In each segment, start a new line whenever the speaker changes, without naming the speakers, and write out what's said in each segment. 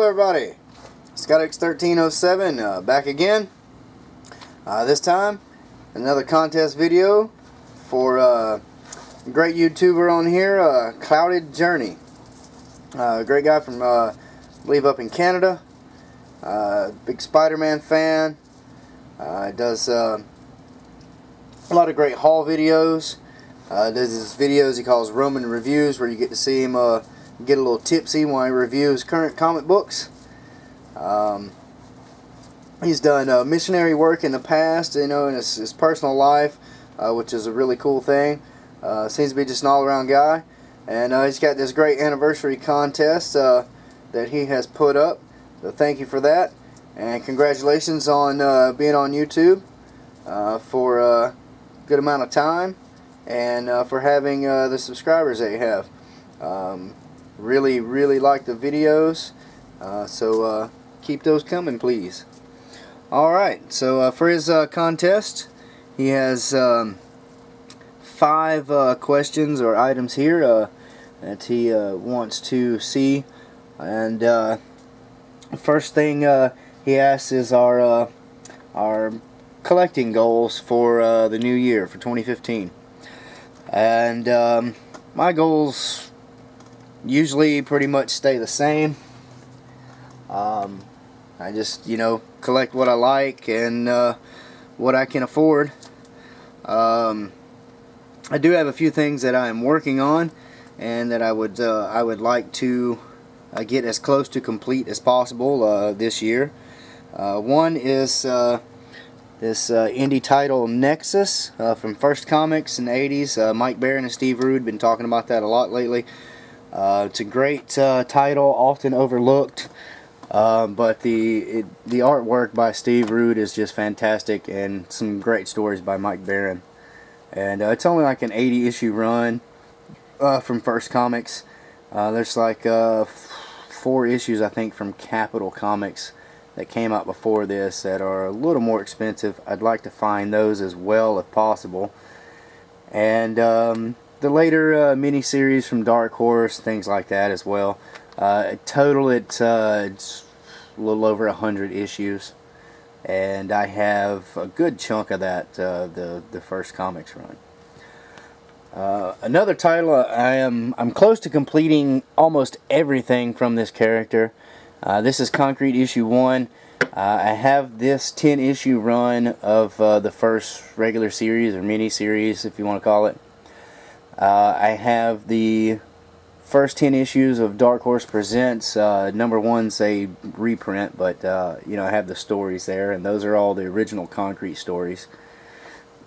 everybody, ScottX1307 back again. This time another contest video for a great YouTuber on here, Cloudedjourney. Great guy from I believe up in Canada. Big Spider-Man fan. Does a lot of great haul videos. Does his videos he calls Roman reviews, where you get to see him get a little tipsy while he reviews current comic books. He's done missionary work in the past, you know, in his personal life, which is a really cool thing. Seems to be just an all-around guy, and he's got this great anniversary contest that he has put up. So thank you for that, and congratulations on being on YouTube for a good amount of time, and for having the subscribers that you have. Really like the videos, so keep those coming, please. Alright, so for his contest, he has 5 questions or items here that he wants to see. And first thing he asks is our collecting goals for the new year, for 2015. And my goals usually pretty much stay the same. I just, you know, collect what I like and what I can afford. I do have a few things that I am working on and that I would like to get as close to complete as possible this year. One is this indie title Nexus from First Comics in the 80s. Mike Baron and Steve Rude been talking about that a lot lately. It's a great title, often overlooked, but the artwork by Steve Rude is just fantastic, and some great stories by Mike Baron. And it's only like an 80-issue run from First Comics. There's like 4 issues, I think, from Capital Comics that came out before this that are a little more expensive. I'd like to find those as well if possible. And the later miniseries from Dark Horse, things like that as well. Total it's a little over 100 issues, and I have a good chunk of that, the First Comics run. Another title, I'm close to completing almost everything from this character. This is Concrete issue 1. I have this 10-issue run of the first regular series, or mini-series if you want to call it. I have the first 10 issues of Dark Horse Presents. Number 1's a reprint, but you know, I have the stories there, and those are all the original Concrete stories.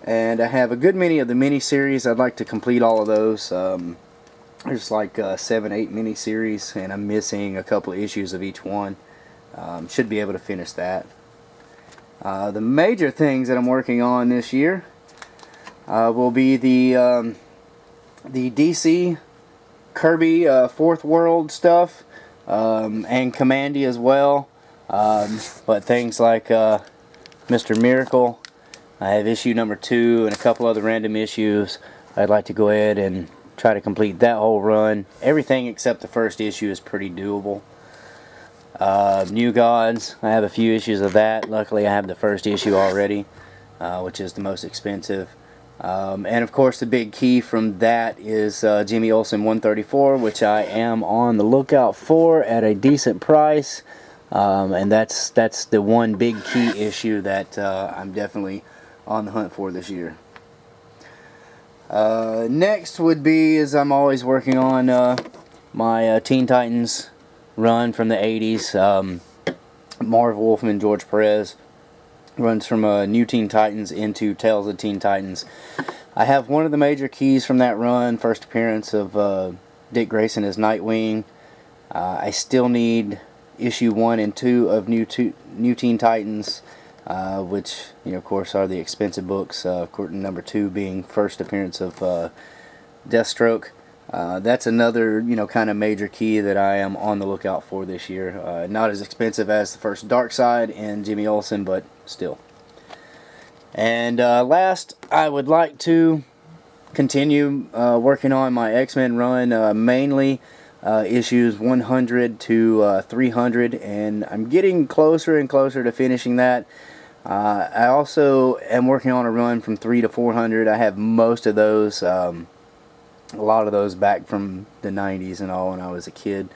And I have a good many of the mini-series. I'd like to complete all of those. There's like 7, 8 mini-series, and I'm missing a couple of issues of each one. Should be able to finish that. The major things that I'm working on this year will be the DC Kirby Fourth World stuff, and Commandy as well, but things like Mr. Miracle. I have issue number 2 and a couple other random issues. I'd like to go ahead and try to complete that whole run. Everything except the first issue is pretty doable. New Gods, I have a few issues of that. Luckily I have the first issue already, which is the most expensive. And of course the big key from that is Jimmy Olsen 134, which I am on the lookout for at a decent price, and that's the one big key issue that I'm definitely on the hunt for this year. Next would be, is I'm always working on my Teen Titans run from the 80s. Marv Wolfman, George Perez runs from New Teen Titans into Tales of Teen Titans. I have one of the major keys from that run, first appearance of Dick Grayson as Nightwing. I still need issue 1 and 2 of New Teen Titans, which, you know, of course, are the expensive books. Number 2 being first appearance of Deathstroke. That's another, you know, kind of major key that I am on the lookout for this year. Not as expensive as the first Darkseid and Jimmy Olsen, but still. And last, I would like to continue working on my X-Men run, mainly issues 100 to 300, and I'm getting closer and closer to finishing that. I also am working on a run from 3 to 400. I have most of those, a lot of those back from the 90s and all when I was a kid,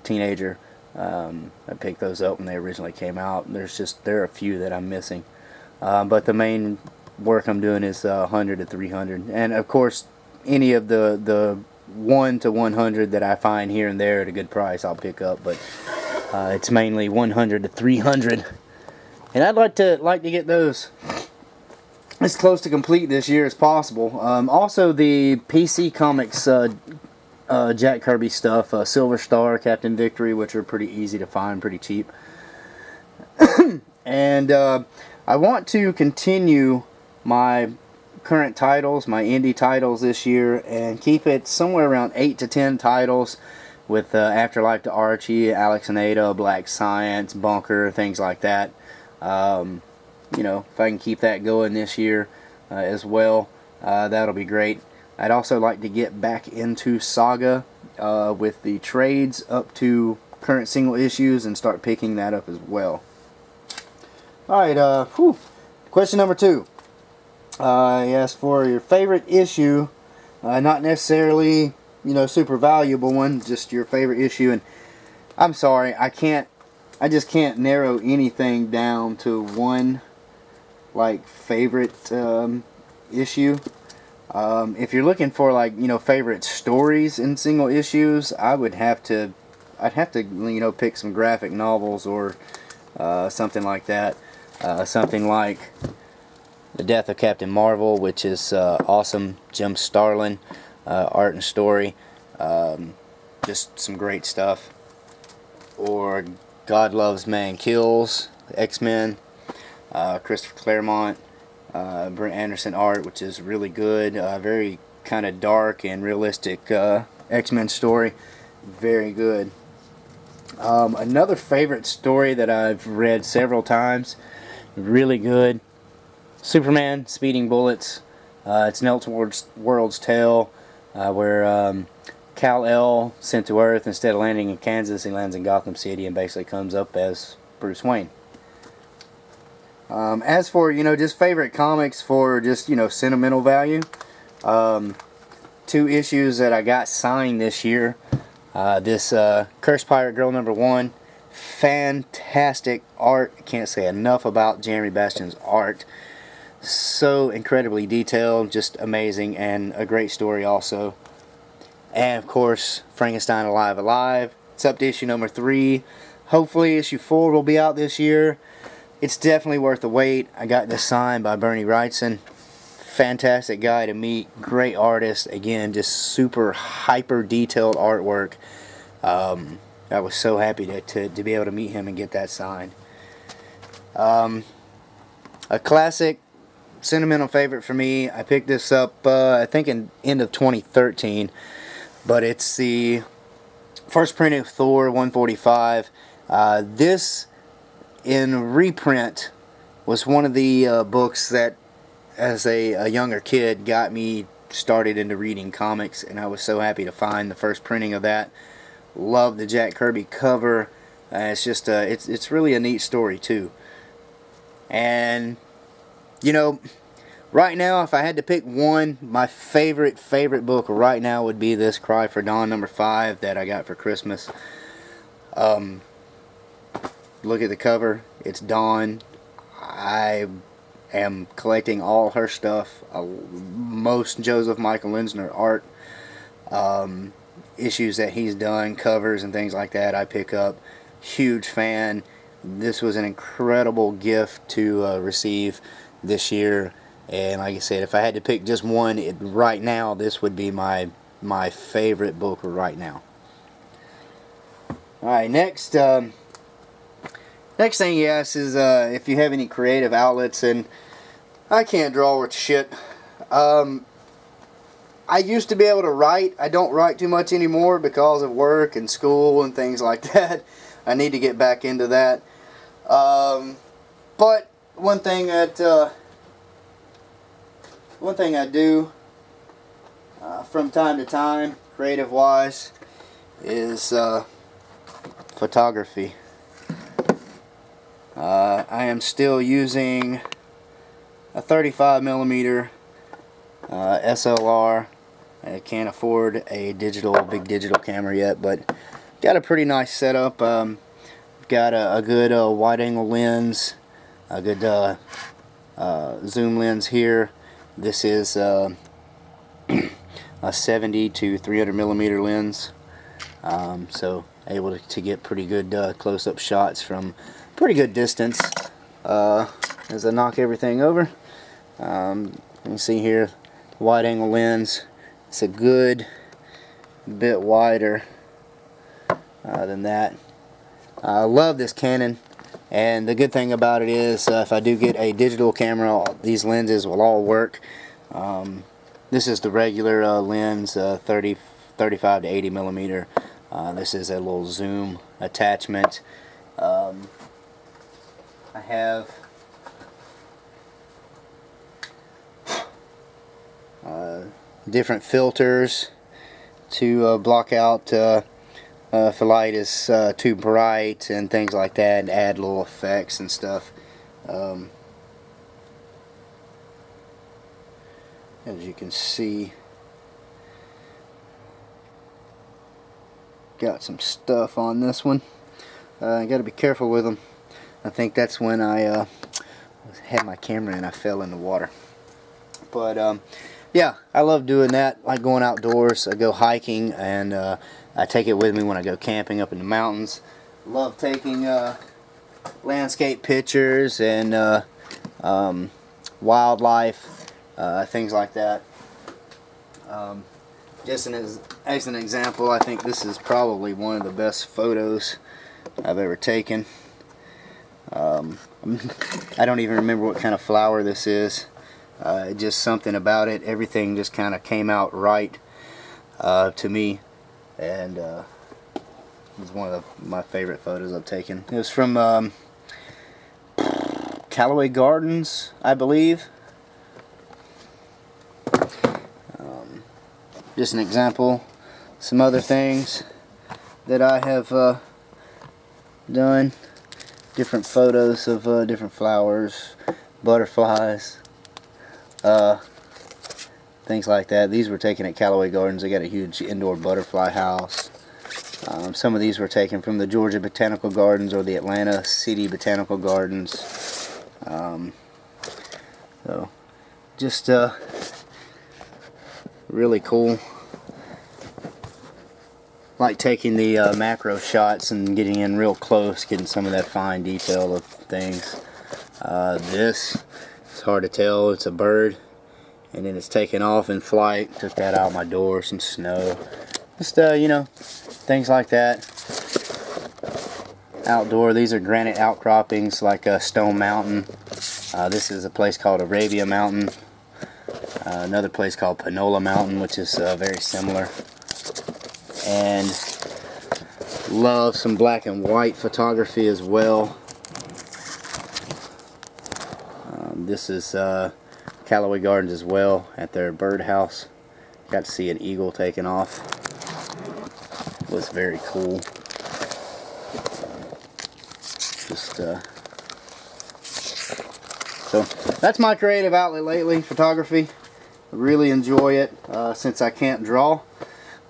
teenager. I picked those up when they originally came out. There are a few that I'm missing, but the main work I'm doing is 100 to 300, and of course any of the 1 to 100 that I find here and there at a good price I'll pick up, but it's mainly 100 to 300, and I'd like to get those as close to complete this year as possible. Also the PC Comics Jack Kirby stuff, Silver Star, Captain Victory, which are pretty easy to find, pretty cheap. And I want to continue my current titles, my indie titles this year, and keep it somewhere around 8 to 10 titles with Afterlife to Archie, Alex and Ada, Black Science, Bunker, things like that. You know, if I can keep that going this year as well, that'll be great. I'd also like to get back into Saga with the trades up to current single issues and start picking that up as well. Alright, question number 2. I asked for your favorite issue, not necessarily, you know, super valuable one, just your favorite issue. And I'm sorry, I just can't narrow anything down to one, like, favorite issue. If you're looking for, like, you know, favorite stories in single issues, I'd have to, you know, pick some graphic novels or something like that. Something like The Death of Captain Marvel, which is awesome. Jim Starlin, art and story, just some great stuff. Or God Loves Man Kills, X-Men, Christopher Claremont, Brent Anderson art, which is really good. Very kind of dark and realistic X-Men story. Very good. Another favorite story that I've read several times, really good, Superman Speeding Bullets. It's an Elseworlds tale where Kal-El sent to Earth, instead of landing in Kansas, he lands in Gotham City and basically comes up as Bruce Wayne. As for, you know, just favorite comics for just, you know, sentimental value, 2 issues that I got signed this year. This Cursed Pirate Girl #1, fantastic art. I can't say enough about Jeremy Bastion's art. So incredibly detailed, just amazing, and a great story also. And of course, Frankenstein Alive Alive. It's up to issue number 3. Hopefully issue 4 will be out this year. It's definitely worth the wait. I got this signed by Bernie Wrightson. Fantastic guy to meet, great artist. Again, just super hyper detailed artwork. I was so happy to be able to meet him and get that signed. A classic sentimental favorite for me. I picked this up I think in end of 2013, but it's the first print of Thor 145. This in reprint was one of the books that, as a younger kid, got me started into reading comics, and I was so happy to find the first printing of that. Love the Jack Kirby cover. It's just it's really a neat story too. And you know, right now, if I had to pick one, my favorite book right now would be this Cry for Dawn #5 that I got for Christmas. Look at the cover. It's Dawn. I am collecting all her stuff. Most Joseph Michael Linsner art. Issues that he's done, covers and things like that, I pick up. Huge fan. This was an incredible gift to receive this year. And like I said, if I had to pick just one right now, this would be my favorite book right now. Alright, next thing he asks is if you have any creative outlets, and I can't draw worth shit. I used to be able to write. I don't write too much anymore because of work and school and things like that. I need to get back into that. But one thing I do from time to time, creative-wise, is photography. I am still using a 35mm SLR. I can't afford a big digital camera yet, but got a pretty nice setup. Got a good wide-angle lens, a good zoom lens here. This is a 70 to 300mm lens, so able to get pretty good close-up shots from pretty good distance. As I knock everything over, you can see here, wide-angle lens. It's a good bit wider than that. I love this Canon, and the good thing about it is if I do get a digital camera, these lenses will all work. This is the regular lens, 35 to 80mm. This is a little zoom attachment. I have different filters to block out if a light is too bright and things like that, and add little effects and stuff. As you can see, got some stuff on this one. I got to be careful with them. I think that's when I had my camera and I fell in the water. But yeah, I love doing that. Like going outdoors. I go hiking, and I take it with me when I go camping up in the mountains. Love taking landscape pictures and wildlife, things like that. Just as an example, I think this is probably one of the best photos I've ever taken. I don't even remember what kind of flower this is. Just something about it. Everything just kind of came out right to me, and it was one of my favorite photos I've taken. It was from Callaway Gardens, I believe. Just an example. Some other things that I have done. Different photos of different flowers, butterflies, things like that. These were taken at Callaway Gardens. They got a huge indoor butterfly house. Some of these were taken from the Georgia Botanical Gardens or the Atlanta City Botanical Gardens. So just really cool. Like taking the macro shots and getting in real close, getting some of that fine detail of things. This, it's hard to tell, it's a bird, and then it's taken off in flight. Took that out my door, some snow, just you know, things like that. Outdoor, these are granite outcroppings like Stone Mountain. This is a place called Arabia Mountain. Another place called Panola Mountain, which is very similar. And love some black and white photography as well. This is Callaway Gardens as well, at their birdhouse. Got to see an eagle taking off. It was very cool. So that's my creative outlet lately, photography. I really enjoy it. Since I can't draw,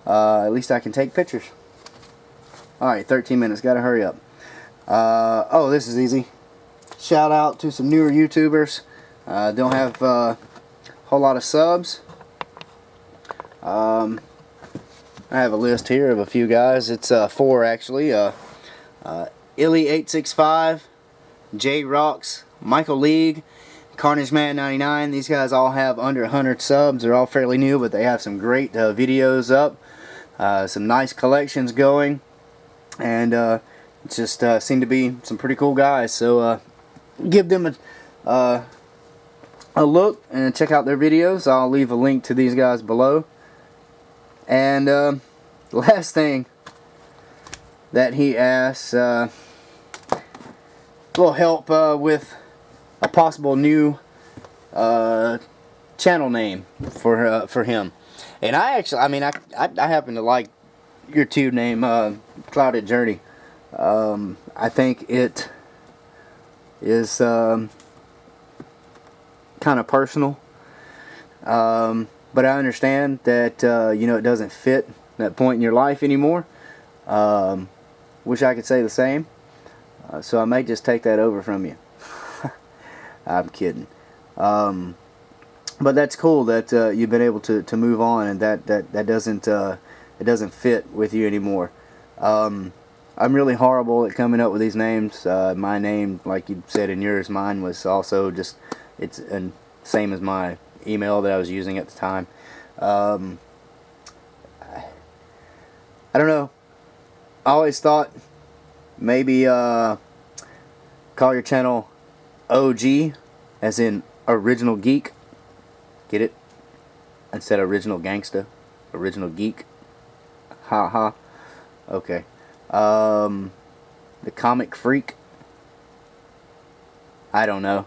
at least I can take pictures. Alright, 13 minutes, gotta hurry up. Oh, this is easy. Shout out to some newer YouTubers. Don't have a whole lot of subs. I have a list here of a few guys. It's 4 actually. Illy865, J Rocks, Michael League, CarnageMan99. These guys all have under 100 subs. They're all fairly new, but they have some great videos up. Some nice collections going, and just seem to be some pretty cool guys. So give them a look and check out their videos. I'll leave a link to these guys below. And the last thing that he asks will help with a possible new channel name for him. And I actually, I mean, I happen to like your tube name, Cloudedjourney. I think it is kind of personal, but I understand that you know, it doesn't fit that point in your life anymore. Wish I could say the same, so I may just take that over from you. I'm kidding. But that's cool that you've been able to move on, and that doesn't it doesn't fit with you anymore. I'm really horrible at coming up with these names. My name, like you said in yours, mine was also just, it's same as my email that I was using at the time. I don't know. I always thought maybe call your channel OG, as in Original Geek. Get it? Instead of Original Gangsta, Original Geek. Ha ha. Okay. The Comic Freak. I don't know.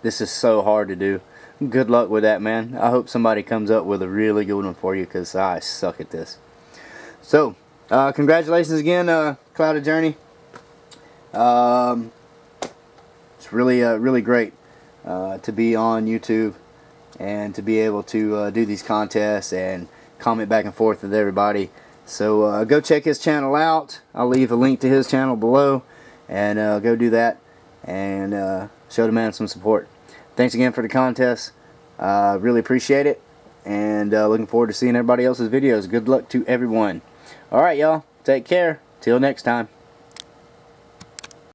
This is so hard to do. Good luck with that, man. I hope somebody comes up with a really good one for you, because I suck at this. So, congratulations again, Cloudedjourney. It's really great to be on YouTube and to be able to do these contests and comment back and forth with everybody. So go check his channel out. I'll leave a link to his channel below, and go do that and show the man some support. Thanks again for the contest. Really appreciate it, and looking forward to seeing everybody else's videos. Good luck to everyone. Alright, y'all. Take care. Till next time.